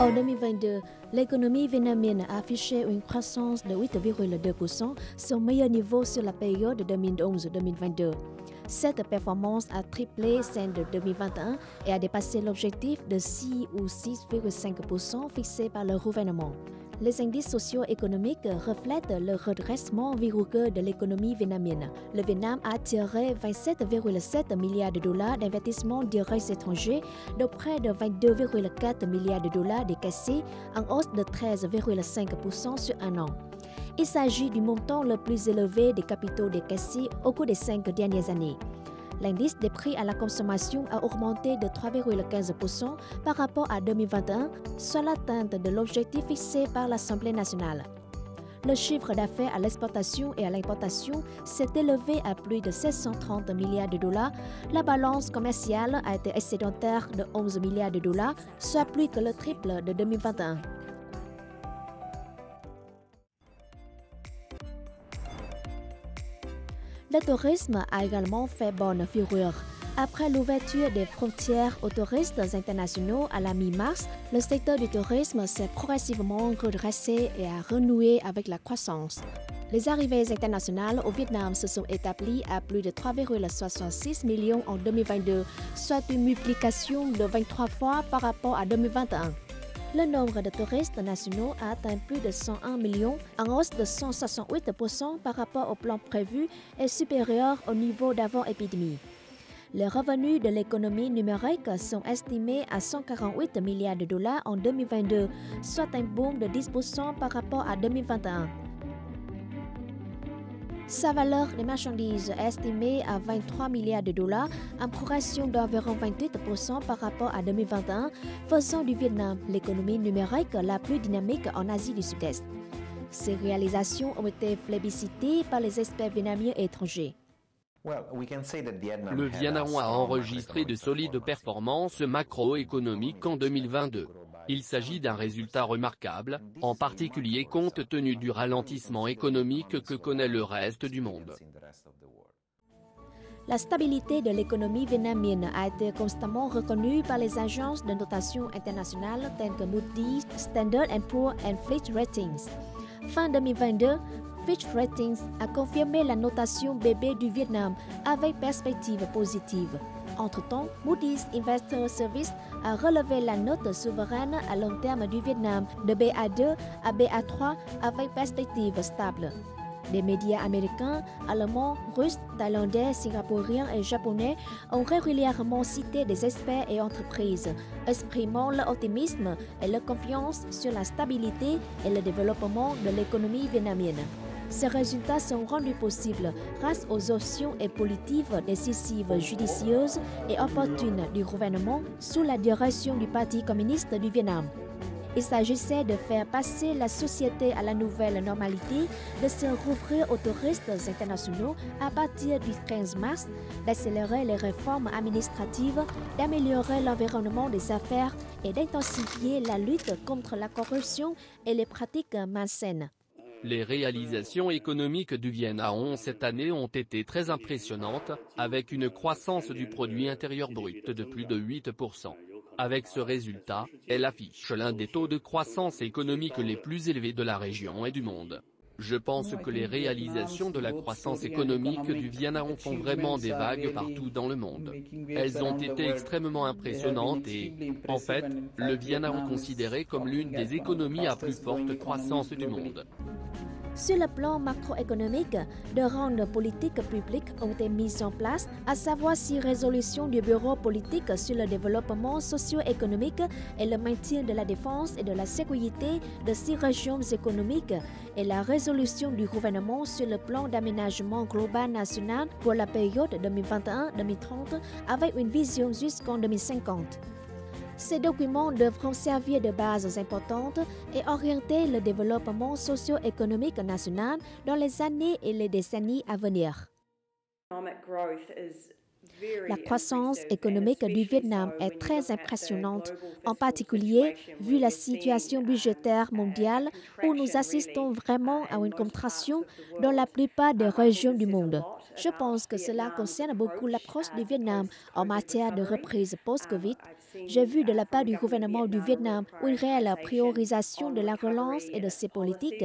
En 2022, l'économie vietnamienne a affiché une croissance de 8,2%, son meilleur niveau sur la période 2011-2022. Cette performance a triplé celle de 2021 et a dépassé l'objectif de 6 ou 6,5% fixé par le gouvernement. Les indices socio-économiques reflètent le redressement vigoureux de l'économie vietnamienne. Le Vietnam a attiré 27,7 milliards de dollars d'investissements directs étrangers, de près de 22,4 milliards de dollars décaissés, en hausse de 13,5% sur un an. Il s'agit du montant le plus élevé des capitaux décaissés au cours des 5 dernières années. L'indice des prix à la consommation a augmenté de 3,15% par rapport à 2021, soit l'atteinte de l'objectif fixé par l'Assemblée nationale. Le chiffre d'affaires à l'exportation et à l'importation s'est élevé à plus de 730 milliards de dollars. La balance commerciale a été excédentaire de 11 milliards de dollars, soit plus que le triple de 2021. Le tourisme a également fait bonne figure. Après l'ouverture des frontières aux touristes internationaux à la mi-mars, le secteur du tourisme s'est progressivement redressé et a renoué avec la croissance. Les arrivées internationales au Vietnam se sont établies à plus de 3,66 millions en 2022, soit une multiplication de 23 fois par rapport à 2021. Le nombre de touristes nationaux a atteint plus de 101 millions, en hausse de 168% par rapport au plan prévu et supérieur au niveau d'avant-épidémie. Les revenus de l'économie numérique sont estimés à 148 milliards de dollars en 2022, soit un boom de 10% par rapport à 2021. Sa valeur des marchandises est estimée à 23 milliards de dollars, en progression d'environ 28% par rapport à 2021, faisant du Vietnam l'économie numérique la plus dynamique en Asie du Sud-Est. Ces réalisations ont été plébiscitées par les experts vietnamiens et étrangers. Le Vietnam a enregistré de solides performances macroéconomiques en 2022. Il s'agit d'un résultat remarquable, en particulier compte tenu du ralentissement économique que connaît le reste du monde. La stabilité de l'économie vietnamienne a été constamment reconnue par les agences de notation internationales telles que Moody's, Standard & Poor's et Fitch Ratings. Fin 2022, Fitch Ratings a confirmé la notation BB du Vietnam avec perspective positive. Entre-temps, Moody's Investor Service a relevé la note souveraine à long terme du Vietnam de BA2 à BA3 avec perspective stable. Les médias américains, allemands, russes, thaïlandais, singapouriens et japonais ont régulièrement cité des experts et entreprises, exprimant leur optimisme et leur confiance sur la stabilité et le développement de l'économie vietnamienne. Ces résultats sont rendus possibles grâce aux options et politiques décisives judicieuses et opportunes du gouvernement sous la direction du Parti communiste du Vietnam. Il s'agissait de faire passer la société à la nouvelle normalité, de se rouvrir aux touristes internationaux à partir du 15 mars, d'accélérer les réformes administratives, d'améliorer l'environnement des affaires et d'intensifier la lutte contre la corruption et les pratiques malsaines. Les réalisations économiques du Vietnam cette année ont été très impressionnantes, avec une croissance du produit intérieur brut de plus de 8%. Avec ce résultat, elle affiche l'un des taux de croissance économique les plus élevés de la région et du monde. Je pense que les réalisations de la croissance économique du Vietnam font vraiment des vagues partout dans le monde. Elles ont été extrêmement impressionnantes et, en fait, le Vietnam est considéré comme l'une des économies à plus forte croissance du monde. Sur le plan macroéconomique, de grandes politiques publiques ont été mises en place, à savoir 6 résolutions du Bureau politique sur le développement socio-économique et le maintien de la défense et de la sécurité de 6 régions économiques et la résolution du gouvernement sur le plan d'aménagement global national pour la période 2021-2030 avec une vision jusqu'en 2050. Ces documents devront servir de bases importantes et orienter le développement socio-économique national dans les années et les décennies à venir. La croissance économique du Vietnam est très impressionnante, en particulier vu la situation budgétaire mondiale où nous assistons vraiment à une contraction dans la plupart des régions du monde. Je pense que cela concerne beaucoup l'approche du Vietnam en matière de reprise post-Covid. J'ai vu de la part du gouvernement du Vietnam une réelle priorisation de la relance et de ses politiques,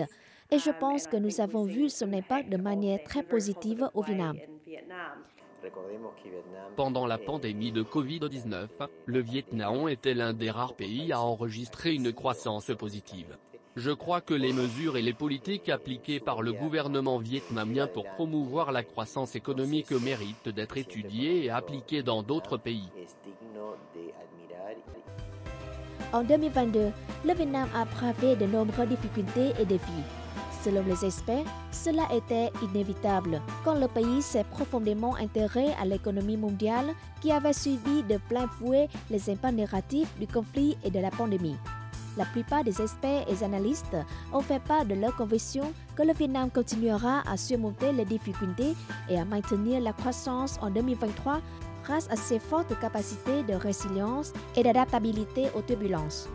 et je pense que nous avons vu son impact de manière très positive au Vietnam. Pendant la pandémie de Covid-19, le Vietnam était l'un des rares pays à enregistrer une croissance positive. Je crois que les mesures et les politiques appliquées par le gouvernement vietnamien pour promouvoir la croissance économique méritent d'être étudiées et appliquées dans d'autres pays. En 2022, le Vietnam a bravé de nombreuses difficultés et défis. Selon les experts, cela était inévitable quand le pays s'est profondément intégré à l'économie mondiale qui avait subi de plein fouet les impacts négatifs du conflit et de la pandémie. La plupart des experts et analystes ont fait part de leur conviction que le Vietnam continuera à surmonter les difficultés et à maintenir la croissance en 2023 grâce à ses fortes capacités de résilience et d'adaptabilité aux turbulences.